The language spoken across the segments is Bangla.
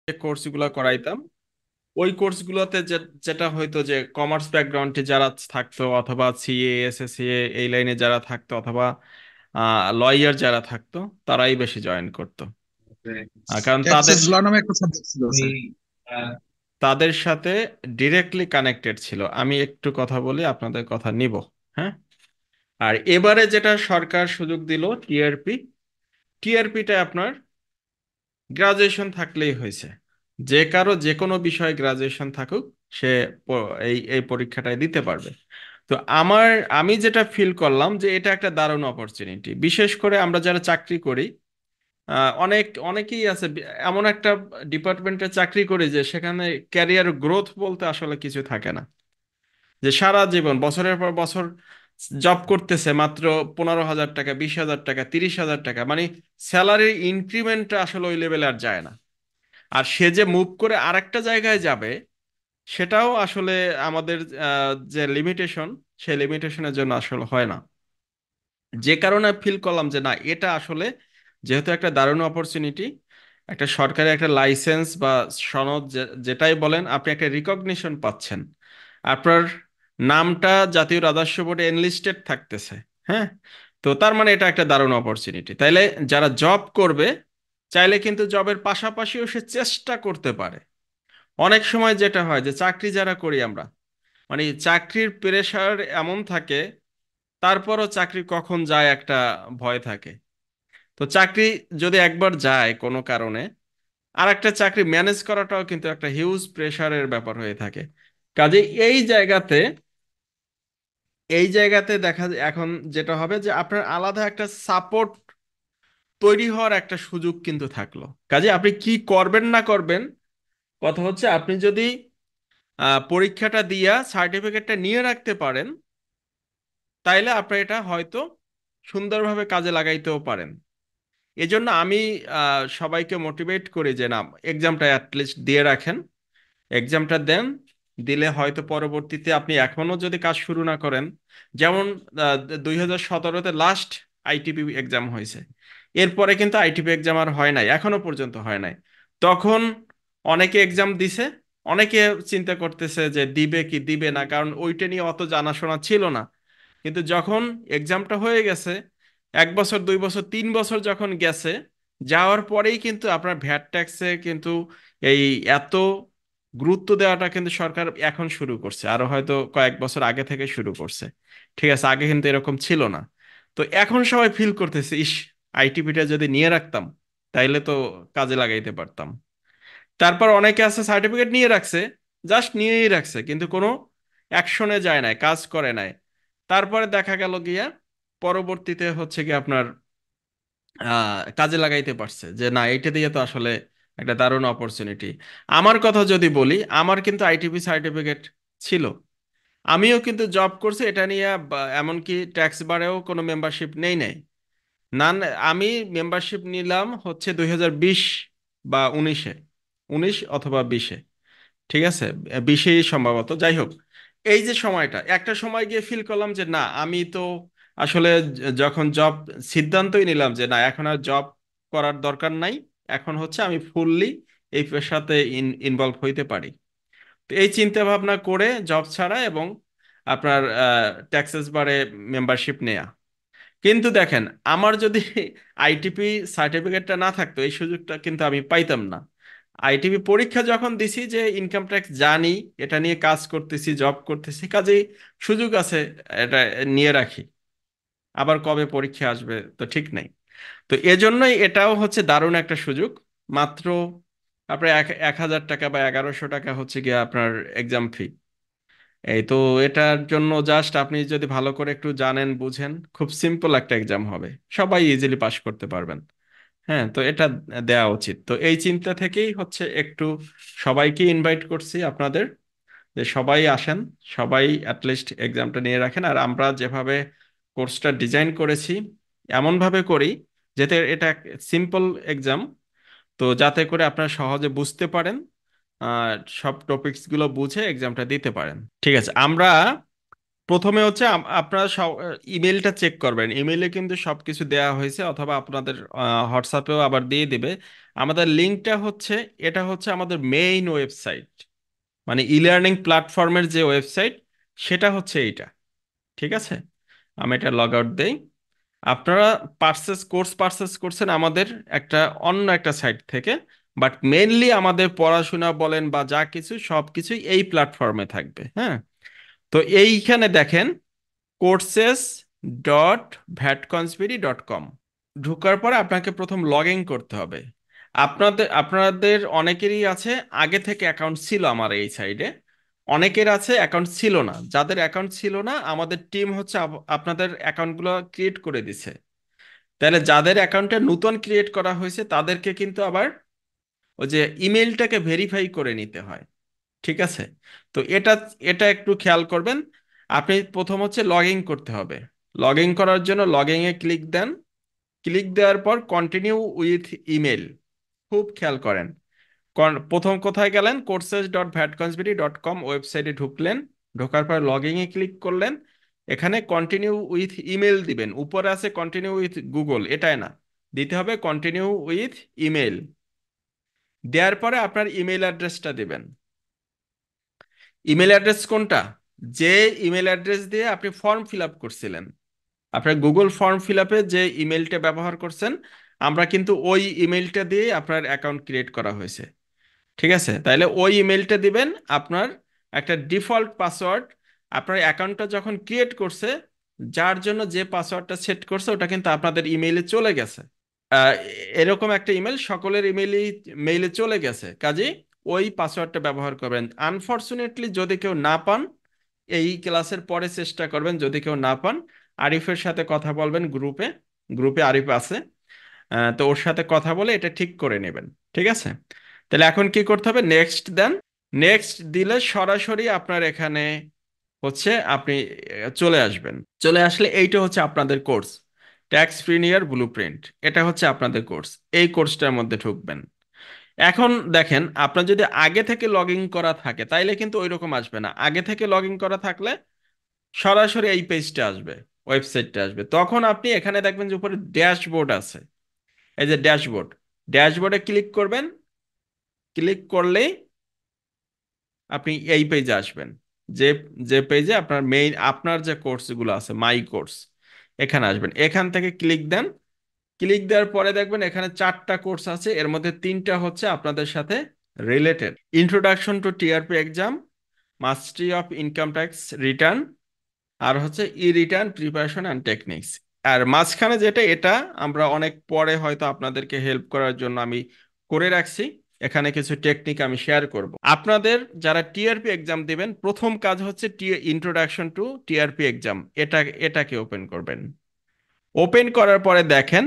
যে কোর্সগুলো করাইতাম, ওই কোর্সগুলোতে যেটা হয়তো যে কমার্স ব্যাকগ্রাউন্ডে যারা থাকতো, অথবা সিএ এসএসসিএ এই লাইনে যারা থাকতো, অথবা লয়ার যারা থাকতো, তারাই বেশি জয়েন করতো। কারণ তাদের ট্যাক্সেস ল নামে একটা সাবজেক্ট ছিল স্যার। তাদের সাথে ডিরেক্টলি কানেক্টেড ছিল। আমি একটু কথা বলি, আপনাদের কথা নিব। হ্যাঁ। আর এবারে যেটা সরকার সুযোগ দিল, টিআরপি, টিআরপিটা আপনার গ্রাজুয়েশন থাকলেই হয়েছে। যে কারো যে কোনো বিষয়ে গ্রাজুয়েশন থাকুক, সে এই এই পরীক্ষাটায় দিতে পারবে। তো আমার, আমি যেটা ফিল করলাম যে এটা একটা দারুণ অপরচুনিটি, বিশেষ করে আমরা যারা চাকরি করি। অনেকেই আছে এমন একটা ডিপার্টমেন্টে চাকরি করি যে সেখানে ক্যারিয়ার গ্রোথ বলতে আসলে কিছু থাকে না। যে সারা জীবন বছরের পর বছর জব করতেছে, মাত্র 15,000 টাকা, 20,000 টাকা, 30,000 টাকা, মানে স্যালারির ইনক্রিমেন্টটা আসলে ওই লেভেলে আর যায় না। আর সে যে মুভ করে আরেকটা জায়গায় যাবে, সেটাও আসলে আমাদের যে লিমিটেশন, সেই লিমিটেশনের জন্য আসলে হয় না। যে কারণে ফিল করলাম যে না, এটা আসলে যেহেতু একটা দারুণ অপরচুনিটি, একটা সরকারি একটা লাইসেন্স বা সনদ, যেটাই বলেন, আপনি একটা রিকগনিশন পাচ্ছেন। আপনার নামটা জাতীয় রাজস্ব বোর্ডে এনলিস্টেড থাকতেছে। হ্যাঁ। তো তার মানে এটা একটা দারুণ অপরচুনিটি। তাইলে যারা জব করবে, চাইলে কিন্তু জবের পাশাপাশিও সে চেষ্টা করতে পারে। অনেক সময় যেটা হয় যে চাকরি যারা করি আমরা, মানে চাকরির প্রেশার এমন থাকে, তারপরও চাকরি কখন যায় একটা ভয় থাকে। তো চাকরি যদি একবার যায় কোনো কারণে, আর একটা চাকরি ম্যানেজ করাটাও কিন্তু একটা হিউজ প্রেশারের ব্যাপার হয়ে থাকে। কাজে এই জায়গাতে দেখা যায় এখন যেটা হবে যে আপনার আলাদা একটা সাপোর্ট তৈরি হওয়ার একটা সুযোগ কিন্তু থাকলো। কাজে আপনি কি করবেন না করবেন, কথা হচ্ছে আপনি যদি পরীক্ষাটা দিয়া সার্টিফিকেটটা নিয়ে রাখতে পারেন, তাইলে আপনি এটা হয়তো সুন্দরভাবে কাজে লাগাইতেও পারেন। এজন্য আমি সবাইকে মোটিভেট করি যে না, এক্সামটা অ্যাটলিস্ট দিয়ে রাখেন। এক্সামটা দেন, দিলে হয়তো পরবর্তীতে আপনি এখনো যদি কাজ শুরু না করেন, যেমন 2017-তে লাস্ট আইটিপি এক্সাম হয়েছে, এরপরে কিন্তু আইটিপি এক্সাম আর হয় নাই, এখনো পর্যন্ত হয় নাই। তখন অনেকে এক্সাম দিছে, অনেকে চিন্তা করতেছে যে দিবে কি দিবে না, কারণ ওইটা নিয়ে অত জানাশোনা ছিল না। কিন্তু যখন এক্সামটা হয়ে গেছে, 1 বছর, 2 বছর, 3 বছর যখন গেছে, যাওয়ার পরেই কিন্তু আপনার ভ্যাট ট্যাক্সে কিন্তু এই এত গুরুত্ব দেওয়াটা কিন্তু সরকার এখন শুরু করছে, আরো হয়তো কয়েক বছর আগে থেকে শুরু করছে। ঠিক আছে, আগে কিন্তু এরকম ছিল না। তো এখন সবাই ফিল করতেছে, ইস, আইটিপিটা যদি নিয়ে রাখতাম, তাইলে তো কাজে লাগাইতে পারতাম। তারপর অনেকে আছে সার্টিফিকেট নিয়ে রাখছে, জাস্ট নিয়েই রাখছে, কিন্তু কোনো অ্যাকশনে যায় নাই, কাজ করে নাই। তারপরে দেখা গেল গিয়া পরবর্তীতে হচ্ছে কি আপনার কাজে লাগাইতে পারছে, যে না, এইটা দিয়ে তো আসলে একটা দারুণ অপরচুনিটি। আমার কথা যদি বলি, আমার কিন্তু আইটিপি সার্টিফিকেট ছিল, আমিও কিন্তু জব করছি এটা নিয়ে, এমনকি ট্যাক্স বারেও কোনো মেম্বারশিপ নেই নাই। না না, আমি মেম্বারশিপ নিলাম হচ্ছে 2020 বা 19-এ, 19 অথবা 20-এ। ঠিক আছে, 20-এই সম্ভবত, যাই হোক। এই যে সময়টা, একটা সময় গিয়ে ফিল করলাম যে না, আমি তো আসলে যখন জব সিদ্ধান্তই নিলাম যে না, এখন আর জব করার দরকার নাই, এখন হচ্ছে আমি ফুললি এই পেশাতে ইনভলভ হইতে পারি। তো এই চিন্তা ভাবনা করে জব ছাড়া এবং আপনার ট্যাক্সেস বারে মেম্বারশিপ নেয়া। কিন্তু দেখেন, আমার যদি আইটিপি সার্টিফিকেটটা না থাকতো, এই সুযোগটা কিন্তু আমি পাইতাম না। আইটিপি পরীক্ষা যখন দিছি, যে ইনকাম ট্যাক্স জানি, এটা নিয়ে কাজ করতেছি, জব করতেছি, কাজেই সুযোগ আছে, এটা নিয়ে রাখি। আবার কবে পরীক্ষা আসবে তো ঠিক নাই। তো এজন্যই এটাও হচ্ছে দারুণ একটা সুযোগ। মাত্র আপনার 1,000 টাকা বা 1100 টাকা হচ্ছে গিয়ে আপনার এক্সাম ফি। এই তো, এটার জন্য জাস্ট আপনি যদি ভালো করে একটু জানেন, বুঝেন, খুব সিম্পল একটা এক্সাম হবে, সবাই ইজিলি পাশ করতে পারবেন। হ্যাঁ, তো এটা দেওয়া উচিত। তো এই চিন্তা থেকেই হচ্ছে একটু সবাইকে ইনভাইট করছি আপনাদের, যে সবাই আসেন, সবাই অ্যাটলিস্ট এক্সামটা নিয়ে রাখেন। আর আমরা যেভাবে কোর্সটা ডিজাইন করেছি, এমনভাবে করি যাতে এটা সিম্পল এক্সাম, তো যাতে করে আপনারা সহজে বুঝতে পারেন, আর সব টপিকস গুলো বুঝে এক্সামটা দিতে পারেন। ঠিক আছে, আমরা প্রথমে হচ্ছে আপনারা সব ইমেলটা চেক করবেন, ইমেইলে কিন্তু সবকিছু দেওয়া হয়েছে, অথবা আপনাদের হোয়াটসঅ্যাপেও আবার দিয়ে দিবে। আমাদের লিঙ্কটা হচ্ছে, এটা হচ্ছে আমাদের মেইন ওয়েবসাইট, মানে ই লার্নিং প্ল্যাটফর্মের যে ওয়েবসাইট, সেটা হচ্ছে এইটা। ঠিক আছে, আমি এটা লগ আউট দেই। আপনারা কোর্স পারচেস করছেন আমাদের একটা অন্য একটা সাইট থেকে, বাট মেইনলি আমাদের পড়াশোনা বলেন বা যা কিছু সব কিছুই এই প্ল্যাটফর্মে থাকবে। হ্যাঁ, তো এইখানে দেখেন courses.vatconsbd.com, ঢোকার পরে আপনাকে প্রথম লগ ইন করতে হবে। আপনাদের অনেকেরই আছে আগে থেকে অ্যাকাউন্ট ছিল আমার এই সাইডে, অনেকের আছে অ্যাকাউন্ট ছিল না। যাদের অ্যাকাউন্ট ছিল না, আমাদের টিম হচ্ছে আপনাদের অ্যাকাউন্টগুলো ক্রিয়েট করে দিছে। তাহলে যাদের অ্যাকাউন্টটা নতুন ক্রিয়েট করা হয়েছে তাদেরকে কিন্তু আবার ওই যে ইমেলটাকে ভেরিফাই করে নিতে হয়। ঠিক আছে, তো এটা এটা একটু খেয়াল করবেন। আপনি প্রথম হচ্ছে লগ ইন করতে হবে। লগ ইন করার জন্য লগ ইনে ক্লিক দেন। ক্লিক দেওয়ার পর কন্টিনিউ উইথ ইমেল, খুব খেয়াল করেন। প্রথম কোথায় গেলেন, courses.vatconsbd.com ওয়েবসাইটে ঢুকলেন। ঢোকার পর লগ ইনে ক্লিক করলেন। এখানে কন্টিনিউ উইথ ইমেল দিবেন। উপরে আছে কন্টিনিউ উইথ গুগল, এটাই না, দিতে হবে কন্টিনিউ উইথ ইমেল। দেওয়ার পরে আপনার ইমেল অ্যাড্রেসটা দিবেন। ইমেল অ্যাড্রেস কোনটা, যে ইমেল অ্যাড্রেস দিয়ে আপনি ফর্ম ফিল আপ করছিলেন, আপনার গুগল ফর্ম ফিল আপে যে ইমেলটা ব্যবহার করছেন, আমরা কিন্তু ওই ইমেলটা দিয়ে আপনার অ্যাকাউন্ট ক্রিয়েট করা হয়েছে। ঠিক আছে, তাহলে ওই ইমেলটা দিবেন। আপনার একটা ডিফল্ট পাসওয়ার্ড, আপনার অ্যাকাউন্টটা যখন ক্রিয়েট করছে, যার জন্য যে পাসওয়ার্ডটা সেট করছে ওটা কিন্তু আপনাদের ইমেইলে চলে গেছে। আহ, এরকম একটা ইমেল সকলের মেইলে চলে গেছে, কাজেই ওই পাসওয়ার্ডটা ব্যবহার করবেন। আনফরচুনেটলি যদি কেউ না পান, এই ক্লাসের পরে চেষ্টা করবেন, যদি কেউ না পান আরিফের সাথে কথা বলবেন, গ্রুপে গ্রুপে আরিফ আছে। তো ওর সাথে কথা বলে এটা ঠিক করে নেবেন। ঠিক আছে, তাহলে এখন কি করতে হবে, নেক্সট দেন। নেক্সট দিলে সরাসরি আপনার এখানে হচ্ছে আপনি চলে আসবেন। চলে আসলে এইটা হচ্ছে আপনাদের কোর্স, ট্যাক্স প্রিনিয়ার ব্লুপ্রিন্ট, এটা হচ্ছে আপনাদের কোর্স। এই কোর্সটার মধ্যে ঢুকবেন। এখন দেখেন, আপনার যদি আগে থেকে লগ ইন করা থাকে তাইলে কিন্তু ওইরকম আসবে না। আগে থেকে লগ ইন করা থাকলে সরাসরি এই পেজটা আসবে, ওয়েবসাইটটা আসবে। তখন আপনি এখানে দেখবেন যে উপরে ড্যাশবোর্ড আছে, এই যে ড্যাশবোর্ড, ড্যাশবোর্ডে ক্লিক করবেন। ক্লিক করলেই আপনি এই পেজে আসবেন, যে যে পেজে আপনার মেইন আপনার যে কোর্সগুলো আছে, মাই কোর্স, এখানে আসবেন। এখান থেকে ক্লিক দেন। ক্লিক দেওয়ার পরে দেখবেন এখানে 4টা কোর্স আছে, এর মধ্যে 3টা হচ্ছে আপনাদের সাথে related. Introduction to TRP exam, mastery of income tax return, আর হচ্ছে e return preparation and techniques. আর মাঝখানে যেটা, এটা আমরা অনেক পরে হয়তো আপনাদেরকে হেল্প করার জন্য আমি করে রাখছি। এখানে কিছু টেকনিক আমি শেয়ার করব। আপনাদের যারা টিআরপি এক্সাম দিবেন, প্রথম কাজ হচ্ছে ইন্ট্রোডাকশন টু টিআরপি এক্সাম, এটাকে ওপেন করবেন। ওপেন করার পরে দেখেন,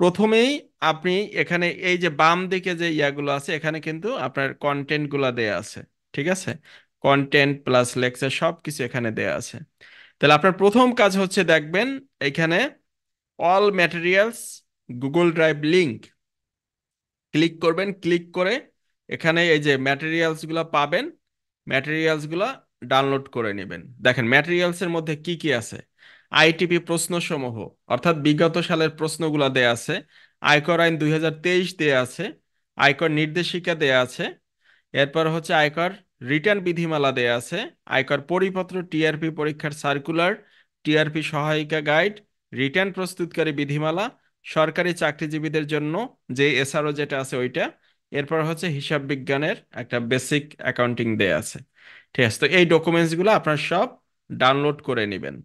প্রথমেই আপনি এখানে এই যে বাম দিকে যে ইয়াগুলো আছে, এখানে কিন্তু আপনার কন্টেন্ট গুলা দেয়া আছে। ঠিক আছে, কন্টেন্ট প্লাস লেকচার সব কিছু এখানে দেয়া আছে। তাহলে আপনার প্রথম কাজ হচ্ছে দেখবেন এখানে all materials Google drive link, click করবেন। ক্লিক করে এখানে এই যে ম্যাটেরিয়ালস গুলা পাবেন, ম্যাটেরিয়ালস গুলা ডাউনলোড করে নেবেন। দেখেন ম্যাটেরিয়ালস এর মধ্যে কি কি আছে, আইটিপি প্রশ্নসমূহ, অর্থাৎ বিগত সালের প্রশ্নগুলা দেয়া আছে। আয়কর আইন 2023 দেয়া আছে। আয়কর নির্দেশিকা দেয়া আছে। এরপর হচ্ছে আয়কর রিটার্ন বিধিমালা দেয়া আছে। আয়কর পরিপত্র, টিআরপি পরীক্ষার সার্কুলার, টিআরপি সহায়িকা গাইড, রিটার্ন প্রস্তুতকারী বিধিমালা, সরকারি চাকরিজীবীদের জন্য যে এসআরও যেটা আছে ওইটা। এরপর হচ্ছে হিসাব বিজ্ঞানের একটা বেসিক অ্যাকাউন্টিং দেয়া আছে। ঠিক আছে, তো এই ডকুমেন্টসগুলো আপনার সব ডাউনলোড করে নেবেন।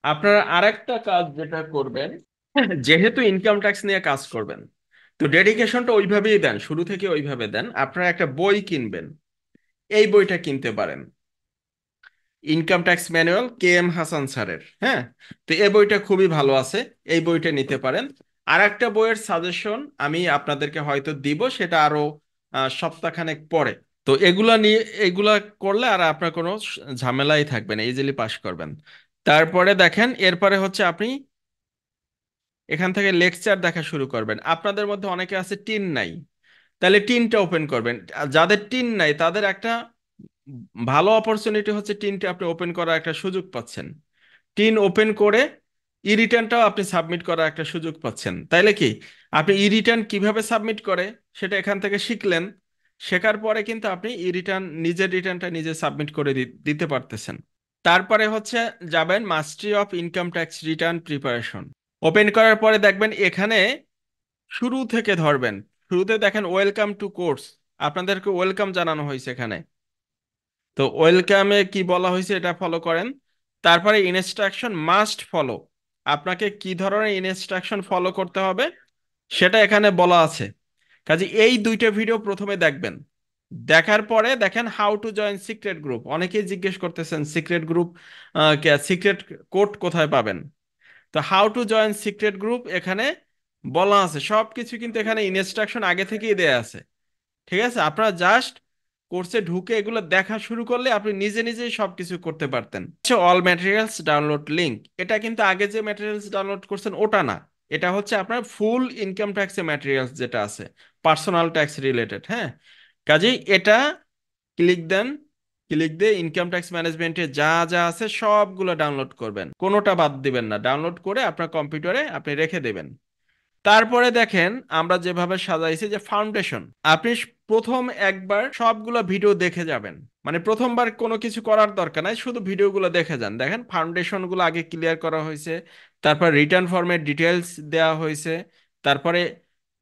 আপনারা আরেকটা কাজ যেটা করবেন, যেহেতু ইনকাম ট্যাক্স নিয়ে কাজ করবেন, তো ডেডিকেশনটা ওইভাবেই দেন, শুরু থেকে ওইভাবে দেন। আপনারা একটা বই কিনবেন, এই বইটা কিনতে পারেন, income tax manual K M Hasan স্যারের। হ্যাঁ, তো এই বইটা খুবই ভালো আছে, এই বইটা নিতে পারেন। আর একটা বইয়ের সাজেশন আমি আপনাদেরকে হয়তো দিব, সেটা আরো সপ্তাহখানেক পরে। তো এগুলা নিয়ে, এগুলা করলে আর আপনার কোনো ঝামেলাই থাকবে না, ইজিলি পাস করবেন। তারপরে দেখেন, এরপরে হচ্ছে আপনি এখান থেকে লেকচার দেখা শুরু করবেন। আপনাদের মধ্যে অনেকে আছে টিন নাই, তাহলে টিনটা ওপেন করবেন। আর যাদের টিন নাই তাদের একটা ভালো অপরচুনিটি হচ্ছে টিনটা আপনি ওপেন করার একটা সুযোগ পাচ্ছেন। টিন ওপেন করে ই রিটার্নটাও আপনি সাবমিট করার একটা সুযোগ পাচ্ছেন। তাইলে কি আপনি ই রিটার্ন কিভাবে সাবমিট করে সেটা এখান থেকে শিখলেন। শেখার পরে কিন্তু আপনি ই রিটার্ন, নিজের রিটার্নটা নিজে সাবমিট করে দিতে পারতেছেন। তারপরে হচ্ছে যাবেন mastery of income tax return preparation. Open করার পরে দেখবেন এখানে শুরু থেকে ধরবেন। শুরুতে দেখেন ওয়েলকাম টু কোর্স, আপনাদেরকে ওয়েলকাম জানানো হয়েছে এখানে। তো ওয়েলকামে কি বলা হয়েছে এটা ফলো করেন। তারপরে ইনস্ট্রাকশন মাস্ট ফলো, আপনাকে কি ধরনের ইনস্ট্রাকশন ফলো করতে হবে সেটা এখানে বলা আছে। কাজে এই দুইটা ভিডিও প্রথমে দেখবেন। দেখার পরে দেখেন how to join secret group, অনেকেই জিজ্ঞেস করতেছেন সিক্রেট গ্রুপ, সিক্রেট কোড কোথায় পাবেন। তো how to join secret group এখানে বলা আছে সব কিছু, কিন্তু এখানে ইনস্ট্রাকশন আগে থেকেই দেয়া আছে। ঠিক আছে, আপনারা জাস্ট কোর্সে ঢুকে এগুলো দেখা শুরু করলে আপনি নিজে নিজেই সবকিছু করতে পারতেন। অল ম্যাটেরিয়ালস ডাউনলোড লিংক, এটা কিন্তু আগে যে ম্যাটেরিয়ালস ডাউনলোড করছেন ওটা না। এটা হচ্ছে আপনার ফুল ইনকাম ট্যাক্সের ম্যাটেরিয়ালস যেটা আছে, পার্সোনাল ট্যাক্স রিলেটেড। হ্যাঁ, কাজেই এটা ক্লিক দেন। ক্লিক দিয়ে ইনকাম ট্যাক্স ম্যানেজমেন্টে যা যা আছে সবগুলো ডাউনলোড করবেন, কোনোটা বাদ দিবেন না। ডাউনলোড করে আপনার কম্পিউটারে আপনি রেখে দেবেন। তারপরে দেখেন আমরা যেভাবে সাজাইছি যে ফাউন্ডেশন, আপনি প্রথম একবার সবগুলো ভিডিও দেখে যাবেন। মানে প্রথমবার কোনো কিছু করার দরকার নাই, শুধু ভিডিওগুলো দেখে যান। দেখেন ফাউন্ডেশনগুলো আগে ক্লিয়ার করা হয়েছে, তারপর রিটার্ন ফর্মের ডিটেলস দেওয়া হয়েছে। তারপরে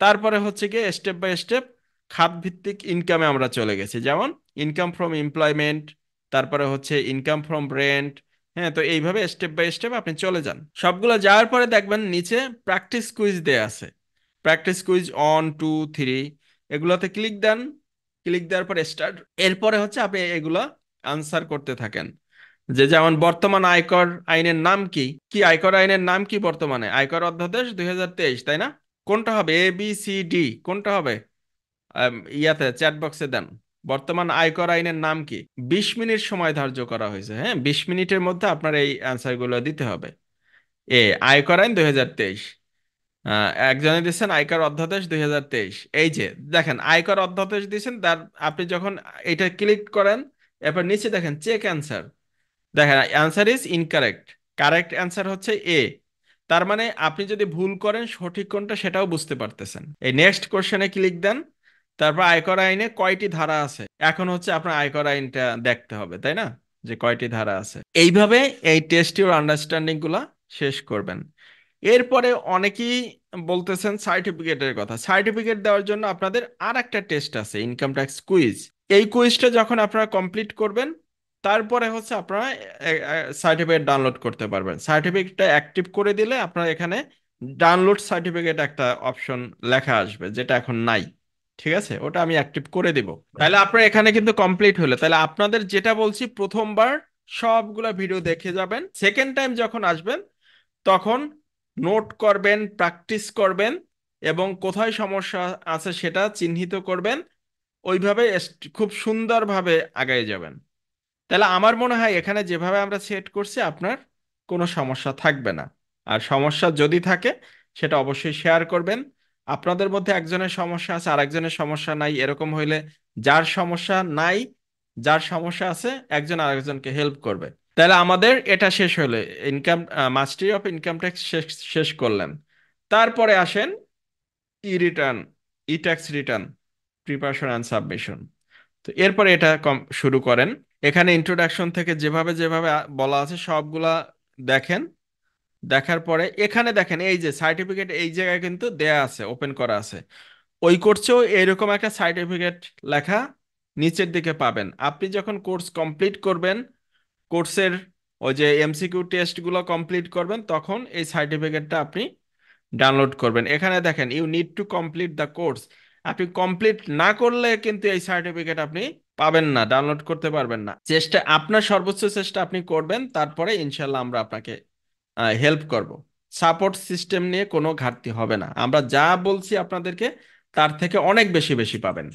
তারপরে হচ্ছে গিয়ে স্টেপ বাই স্টেপ খাত ভিত্তিক ইনকামে আমরা চলে গেছি, যেমন ইনকাম ফ্রম এমপ্লয়মেন্ট, তারপরে হচ্ছে ইনকাম ফ্রম রেন্ট। হ্যাঁ, তো এইভাবে স্টেপ বাই স্টেপ আপনি চলে যান। সবগুলো যাওয়ার পরে দেখবেন নিচে প্র্যাকটিস কুইজ দেয়া আছে। প্র্যাকটিস কুইজ 1 2 3 এগুলোতে ক্লিক দেন। ক্লিক দেওয়ার পরে স্টার্ট, এরপরে হচ্ছে আপনি এগুলো আনসার করতে থাকেন। যে যেমন বর্তমান আয়কর আইনের নাম কি, কি আয়কর আইনের নাম কি বর্তমানে? আয়কর অধ্যাদেশ 2023, তাই না? কোনটা হবে, ABCD কোনটা হবে? ইয়াতে চ্যাট বক্সে দেন বর্তমান আয়কর আইনের নাম কি। 20 মিনিট সময় ধার্য করা হয়েছে। হ্যাঁ, 20 মিনিটের মধ্যে আপনার এই অ্যান্সারগুলো দিতে হবে। আয়কর আইন 2023, একজনে দিচ্ছেন আয়কর অধ্যাদেশ 2023। এই যে দেখেন আয়কর অধ্যাদেশ দিয়েছেন, তার আপনি যখন এটা ক্লিক করেন, এরপর নিচে দেখেন চেক অ্যান্সার। দেখেন answer is incorrect, correct answer হচ্ছে এ। তার মানে আপনি যদি ভুল করেন সঠিক কোনটা সেটাও বুঝতে পারতেছেন। এই নেক্সট কোশ্চেনে ক্লিক দেন। তারপর আয়কর আইনে কয়টি ধারা আছে, এখন হচ্ছে আপনার আয়কর আইনটা দেখতে হবে, তাই না, যে কয়টি ধারা আছে। এইভাবে এই টেস্ট ইউর আন্ডারস্ট্যান্ডিং গুলা শেষ করবেন। এরপরে অনেকেই বলতেছেন সার্টিফিকেটের কথা। সার্টিফিকেট দেওয়ার জন্য আপনাদের আর একটা টেস্ট আছে, ইনকাম ট্যাক্স কুইজ। এই কুইজটা যখন আপনারা কমপ্লিট করবেন, তারপরে হচ্ছে আপনারা সার্টিফিকেট ডাউনলোড করতে পারবেন। সার্টিফিকেটটা অ্যাক্টিভ করে দিলে আপনার এখানে ডাউনলোড সার্টিফিকেট একটা অপশন লেখা আসবে, যেটা এখন নাই। ঠিক আছে, ওটা আমি অ্যাক্টিভ করে দিব। তাহলে আপনার এখানে কিন্তু কমপ্লিট হলো। তাহলে আপনাদের যেটা বলছি, প্রথমবার সবগুলা ভিডিও দেখে যাবেন, সেকেন্ড টাইম যখন আসবেন তখন নোট করবেন, প্র্যাকটিস করবেন, এবং কোথায় সমস্যা আছে সেটা চিহ্নিত করবেন। ওইভাবে খুব সুন্দরভাবে আগায় যাবেন। তাহলে আমার মনে হয় এখানে যেভাবে আমরা সেট করছি আপনার কোনো সমস্যা থাকবে না। আর সমস্যা যদি থাকে সেটা অবশ্যই শেয়ার করবেন। আপনাদের মধ্যে একজনের সমস্যা আছে আর একজনের সমস্যা নাই, এরকম হইলে যার সমস্যা নাই, যার সমস্যা আছে, একজন আরেকজনকে হেল্প করবে। তাহলে আমাদের এটা শেষ হলো, income Mashrafe of income tax শেষ শেষ করলেন। তারপরে আসেন ই return, E tax return preparation and submission. তো এরপরে এটা শুরু করেন। এখানে ইন্ট্রোডাকশন থেকে যেভাবে যেভাবে বলা আছে সবগুলা দেখেন। দেখার পরে এখানে দেখেন এই যে সার্টিফিকেট এই জায়গায় কিন্তু দেয়া আছে, ওপেন করা আছে। ওই কোর্সেও এইরকম একটা সার্টিফিকেট লেখা নিচের দিকে পাবেন। আপনি যখন কোর্স কমপ্লিট করবেন, কোর্সের ওই যে এমসিকিউ টেস্টগুলো কমপ্লিট করবেন, তখন এই সার্টিফিকেটটা আপনি ডাউনলোড করবেন। এখানে দেখেন you need to complete the course, আপনি কমপ্লিট না করলে কিন্তু এই সার্টিফিকেট আপনি পাবেন না, ডাউনলোড করতে পারবেন না। চেষ্টা, আপনার সর্বোচ্চ চেষ্টা আপনি করবেন, তারপরে ইনশাল্লাহ আমরা আপনাকে হেল্প করব। সাপোর্ট সিস্টেম নিয়ে কোনো ঘাটতি হবে না, আমরা যা বলছি আপনাদেরকে তার থেকে অনেক বেশি বেশি পাবেন।